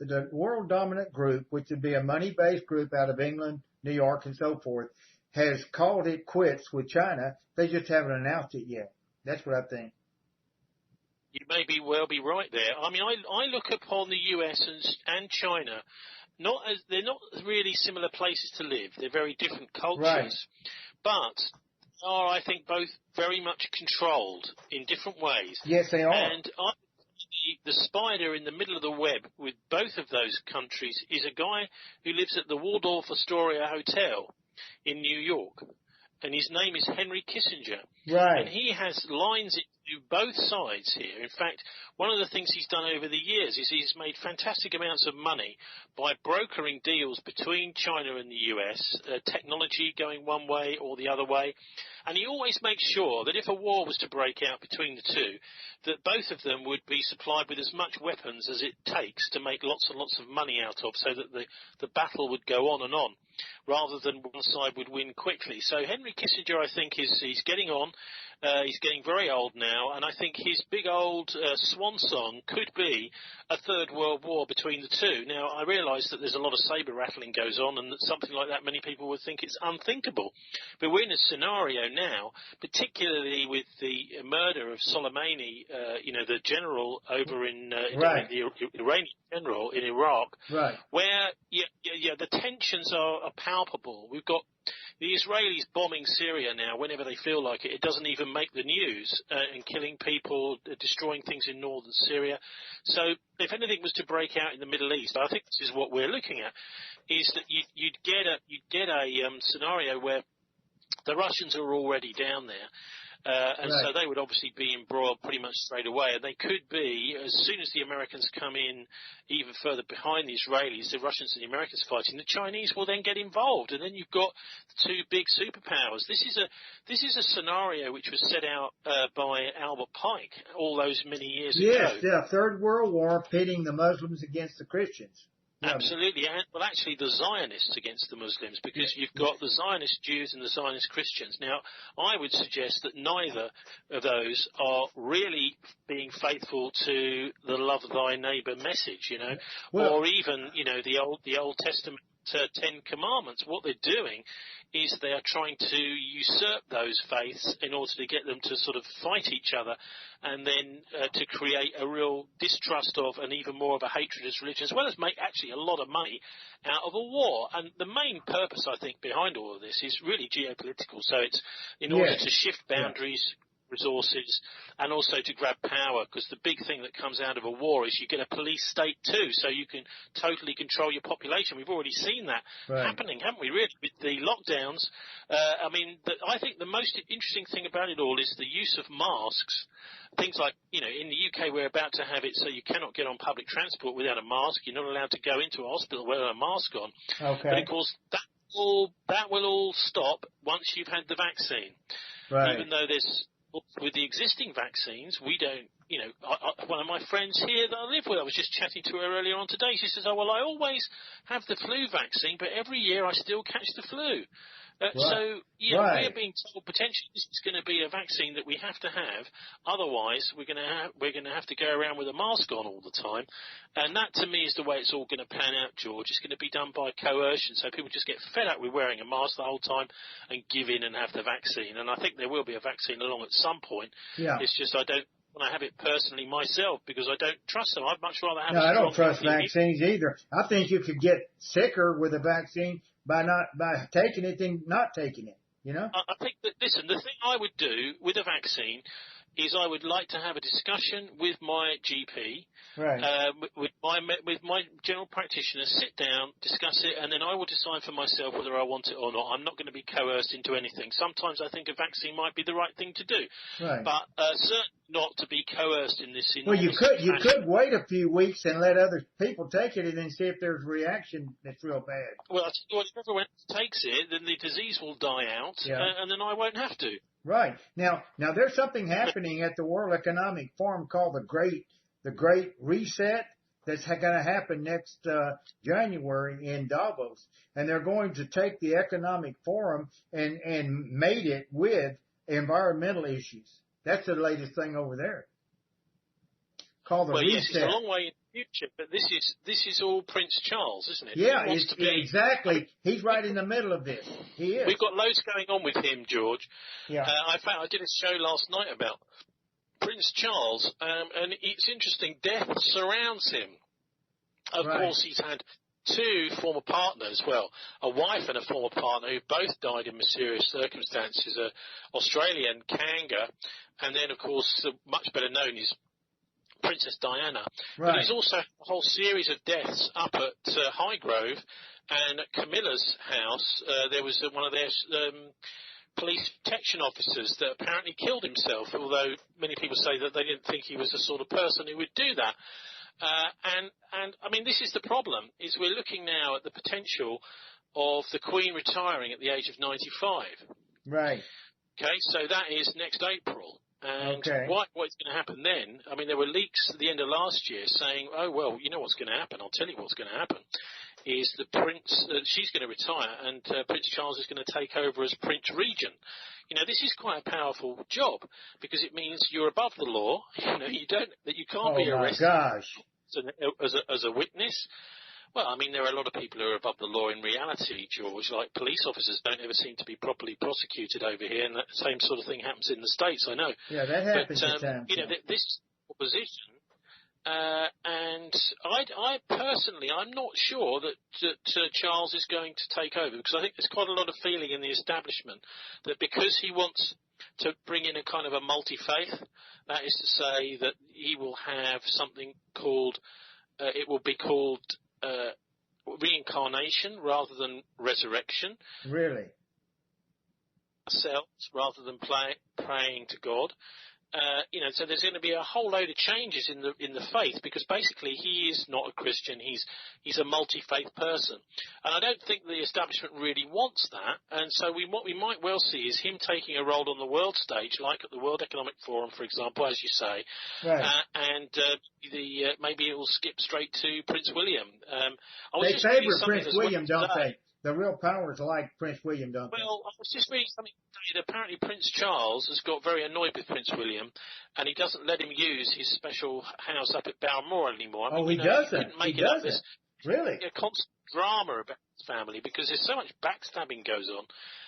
the world dominant group, which would be a money-based group out of England, New York, and so forth, has called it quits with China. They just haven't announced it yet. That's what I think. You may well be right there. I mean, I look upon the US and China they're not really similar places to live. They're very different cultures, right. But are, I think, both very much controlled in different ways. Yes, they are. And the spider in the middle of the web with both of those countries is a guy who lives at the Waldorf Astoria Hotel in New York. And his name is Henry Kissinger. Right. And he has lines into both sides here. In fact, one of the things he's done over the years is he's made fantastic amounts of money by brokering deals between China and the US, technology going one way or the other way. And he always makes sure that if a war was to break out between the two, that both of them would be supplied with as much weapons as it takes to make lots and lots of money out of, so that the battle would go on, rather than one side would win quickly. So Henry Kissinger, I think, he's getting on. He's getting very old now, and I think his big old swan song could be a third world war between the two. Now, I realise that there's a lot of sabre rattling goes on, and that something like that, many people would think it's unthinkable. But we're in a scenario now, particularly with the murder of Soleimani, the general over in right. the Iranian general in Iraq, right. where the tensions are palpable. We've got the Israelis bombing Syria now whenever they feel like it. It doesn't even make the news, and killing people, destroying things in northern Syria. So if anything was to break out in the Middle East, I think this is what we're looking at, is that you'd get a scenario where the Russians are already down there. And right. so they would obviously be embroiled pretty much straight away. And they could be, as soon as the Americans come in even further behind the Israelis, the Russians and the Americans fighting, the Chinese will then get involved. And then you've got the two big superpowers. This is a scenario which was set out by Albert Pike all those many years ago. Yes, the Third World War pitting the Muslims against the Christians. Absolutely, and well, actually the Zionists against the Muslims, because you've got the Zionist Jews and the Zionist Christians. Now, I would suggest that neither of those are really being faithful to the love thy neighbour message, or even, the Old Testament 10 Commandments. What they're doing is they are trying to usurp those faiths in order to get them to sort of fight each other, and then to create a real distrust of and even more of a hatred as religion, as well as make actually a lot of money out of a war. And the main purpose, I think, behind all of this is really geopolitical. So it's in order to shift boundaries, resources, and also to grab power, because the big thing that comes out of a war is you get a police state too, so you can totally control your population. We've already seen that happening, haven't we, really, with the lockdowns. I think the most interesting thing about it all is the use of masks. Things like, in the UK we're about to have it so you cannot get on public transport without a mask. You're not allowed to go into a hospital without a mask on. Okay. But of course that will all stop once you've had the vaccine. Right. Even though with the existing vaccines, we don't, one of my friends here that I live with, I was just chatting to her earlier on today. She says, I always have the flu vaccine, but every year I still catch the flu. So, we're being told potentially this is going to be a vaccine that we have to have. Otherwise, we're going to have to go around with a mask on all the time. And that, to me, is the way it's all going to pan out, George. It's going to be done by coercion. So people just get fed up with wearing a mask the whole time and give in and have the vaccine. And I think there will be a vaccine along at some point. Yeah. It's just I don't want to have it personally myself because I don't trust them. I'd much rather have I don't trust vaccines either. I think you could get sicker with a vaccine by taking it than not taking it, I think that, listen, the thing I would do with a vaccine is I would like to have a discussion with my GP, with my general practitioner, sit down, discuss it, and then I will decide for myself whether I want it or not. I'm not going to be coerced into anything. Sometimes I think a vaccine might be the right thing to do, but certainly not to be coerced in this. Well, you could wait a few weeks and let other people take it, and then see if there's a reaction that's real bad. Well, I tell you what, if everyone takes it, then the disease will die out, and then I won't have to. Right. Now there's something happening at the World Economic Forum called the Great Reset that's going to happen next January in Davos, and they're going to take the Economic Forum and mate it with environmental issues. That's the latest thing over there. Called the Reset. Yes, it's a long way. future, but this is all Prince Charles, isn't it? Yeah, exactly. He's right in the middle of this. He is. We've got loads going on with him, George. Yeah. I did a show last night about Prince Charles, and it's interesting. Death surrounds him. Of course, he's had two former partners, well, a wife and a former partner who both died in mysterious circumstances, Australian Kanga, and then, of course, much better known is Princess Diana. But he's also had a whole series of deaths up at Highgrove, and at Camilla's house, there was one of their police protection officers that apparently killed himself, although many people say that they didn't think he was the sort of person who would do that. And I mean, this is the problem, is we're looking now at the potential of the Queen retiring at the age of 95. Right. Okay, so that is next April. And what's going to happen then? I mean, there were leaks at the end of last year saying, oh, well, you know what's going to happen. I'll tell you what's going to happen. Is the Prince, she's going to retire, and Prince Charles is going to take over as Prince Regent. You know, this is quite a powerful job, because it means you're above the law. You know, you can't be arrested as a witness. Well, I mean, there are a lot of people who are above the law in reality, George. Like police officers don't ever seem to be properly prosecuted over here, and that same sort of thing happens in the States. I know. Yeah, that happens at times. You know, this opposition. And I personally, I'm not sure that Charles is going to take over, because I think there's quite a lot of feeling in the establishment that because he wants to bring in a kind of a multi-faith, that is to say that he will have something called, it will be called reincarnation rather than resurrection. Really? Ourselves rather than praying to God. You know, so there's going to be a whole load of changes in the faith, because basically he is not a Christian. He's a multi-faith person, and I don't think the establishment really wants that. And so what we might well see is him taking a role on the world stage, like at the World Economic Forum, for example, as you say. Right. And maybe it will skip straight to Prince William. They favor Prince William, don't they? The real powers like Prince William, don't they? Well, I was just reading something today that apparently Prince Charles has got very annoyed with Prince William, and he doesn't let him use his special house up at Balmoral anymore. I mean, he doesn't. He doesn't. Really? A constant drama about his family, because there's so much backstabbing goes on.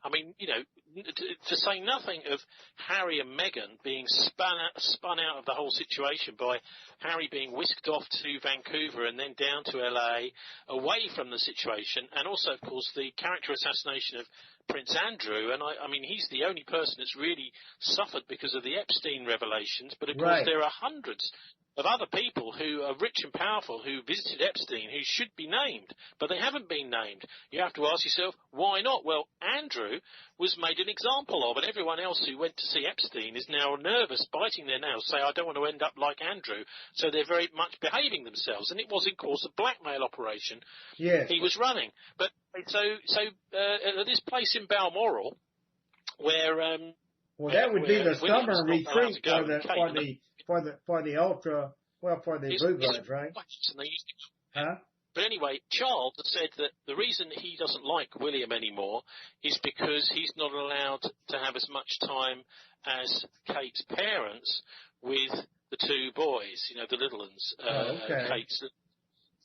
I mean, you know, to say nothing of Harry and Meghan being spun out of the whole situation by Harry being whisked off to Vancouver and then down to LA, away from the situation, and also, of course, the character assassination of Prince Andrew. And I mean, he's the only person that's really suffered because of the Epstein revelations. But of course, there are hundreds of other people who are rich and powerful who visited Epstein who should be named, but they haven't been named. You have to ask yourself, why not? Well, Andrew was made an example of, and everyone else who went to see Epstein is now nervous, biting their nails, say, I don't want to end up like Andrew. So they're very much behaving themselves. And it was, of course, a blackmail operation he was running. But so this place in Balmoral where... well, that would be the summer retreat for the ultra, well, for the Blue Bloods, right? Huh? But anyway, Charles said that the reason he doesn't like William anymore is because he's not allowed to have as much time as Kate's parents with the two boys, you know, the little ones. Kate's.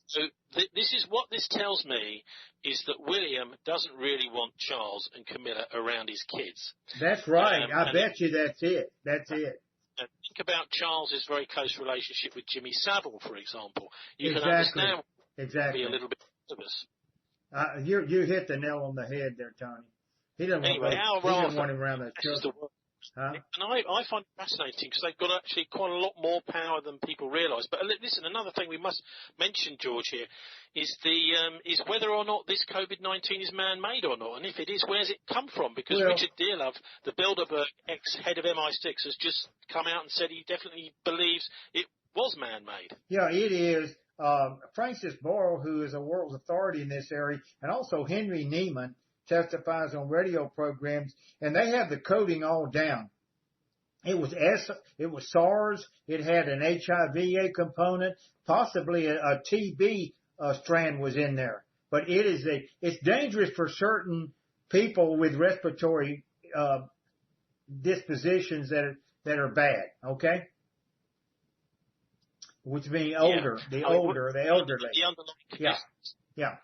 So this is what this tells me, is that William doesn't really want Charles and Camilla around his kids. That's right. I bet you that's it. That's it. Think about Charles's very close relationship with Jimmy Savile, for example. You can understand be a little bit nervous. You hit the nail on the head there, Tony. He doesn't want him around those children. Huh? And I find it fascinating, because they've got actually quite a lot more power than people realise. But listen, another thing we must mention, George, here is is whether or not this COVID-19 is man-made or not, and if it is, where's it come from? Because Richard Dearlove, the Bilderberg ex-head of MI6, has just come out and said he definitely believes it was man-made. Yeah, it is. Francis Boyle, who is a world authority in this area, and also Henry Neiman, testifies on radio programs, and they have the coding all down. It was SARS. It had an HIV component, possibly a TB strand was in there. But it's dangerous for certain people with respiratory dispositions that are bad. Okay. which means older, the elderly. The underlying conditions. Yeah.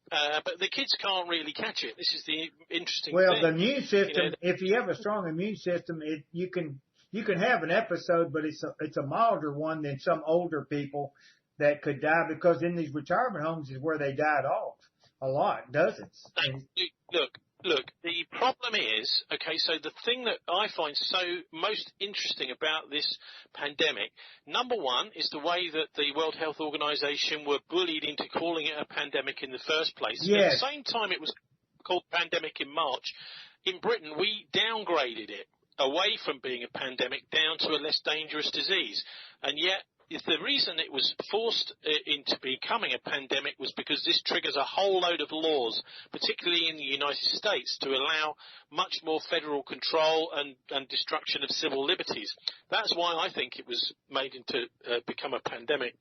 But the kids can't really catch it. This is the interesting thing. Well, the immune system, if you have a strong immune system, you can have an episode, but it's a milder one than some older people that could die, because in these retirement homes is where they died off a lot, dozens. Look, the problem is, okay, so the thing that I find so most interesting about this pandemic, number one, is the way that the World Health Organization were bullied into calling it a pandemic in the first place. Yes. At the same time it was called pandemic in March, in Britain we downgraded it away from being a pandemic down to a less dangerous disease. And yet, the reason it was forced into becoming a pandemic was because this triggers a whole load of laws, particularly in the United States, to allow much more federal control and destruction of civil liberties. That's why I think it was made into become a pandemic.